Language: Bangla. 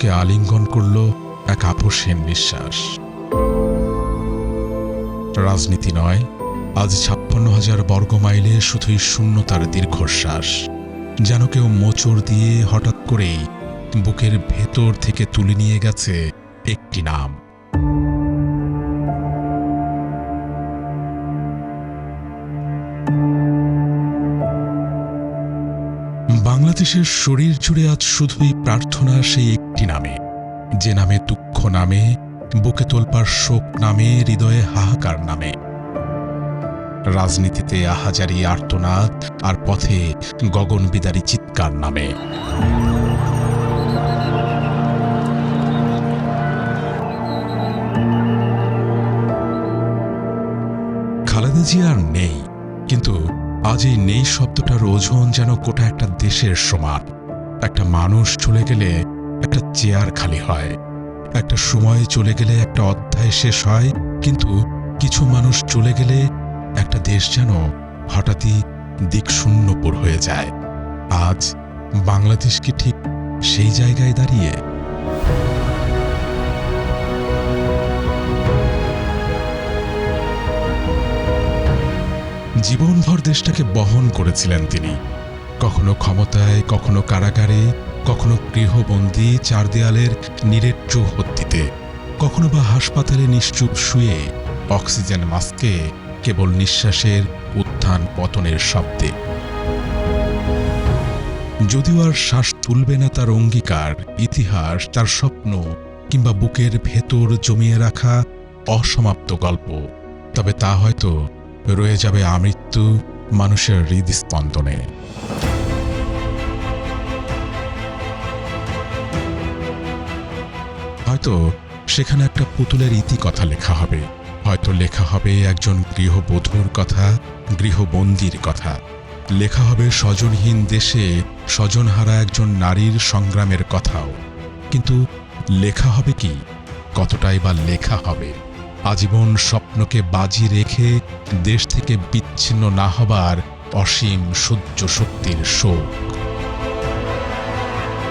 বুকে আলিঙ্গন করল এক আপসহীন নিঃশ্বাস। রাজনীতি নয়, আজ ৫৬,০০০ বর্গমাইলে শুধুই শূন্যতার দীর্ঘশ্বাস, যেন কেউ মোচড় দিয়ে হঠাৎ করেই বুকের ভেতর থেকে তুলে নিয়ে গেছে একটি নাম। বাংলাদেশের শরীর জুড়ে আজ শুধুই প্রার্থনা সেই একটি নামে, যে নামে দুঃখ নামে, বুকে তোলপার শোক নামে, হৃদয়ে হাহাকার নামে। রাজনীতিতে আহাজারি আর্তনাদ, আর পথে গগনবিদারী চিৎকার নামে। খালেদা জিয়া আর নেই, কিন্তু আজ এই নেই শব্দটার ওজন যেন গোটা একটা দেশের সমান। একটা মানুষ চলে গেলে একটা চেয়ার খালি হয়, একটা সময় চলে গেলে একটা অধ্যায় শেষ হয়, কিন্তু কিছু মানুষ চলে গেলে একটা দেশ যেন হঠাৎই দিকশূন্যপুর হয়ে যায়। আজ বাংলাদেশ কি ঠিক সেই জায়গায় দাঁড়িয়ে? জীবনভর দেশটাকে বহন করেছিলেন তিনি, কখনো ক্ষমতায়, কখনো কারাগারে, কখনো গৃহবন্দী চার দেয়ালের নিরেট চৌহদ্দিতে, কখনো বা হাসপাতালে নিশ্চুপ শুয়ে অক্সিজেন মাস্কে কেবল নিঃশ্বাসের উত্থান পতনের শব্দে। যদিও আর শ্বাস তুলবে না তার অঙ্গীকার, ইতিহাস, তার স্বপ্ন কিংবা বুকের ভেতর জমিয়ে রাখা অসমাপ্ত গল্প, তবে তা হয়তো রয়ে যাবে আমৃত্যু মানুষের হৃদস্পন্দনে। হয়তো সেখানে একটা পুতুলের ইতিকথা লেখা হবে, হয়তো লেখা হবে একজন গৃহবধূর কথা, গৃহবন্দীর কথা, লেখা হবে স্বজনহীন দেশে স্বজনহারা একজন নারীর সংগ্রামের কথাও। কিন্তু লেখা হবে কি, কতটাই বা লেখা হবে? আজীবন স্বপ্নকে বাজি রেখে দেশ থেকে বিচ্ছিন্ন না হবার অসীম সূর্য শক্তির শোক।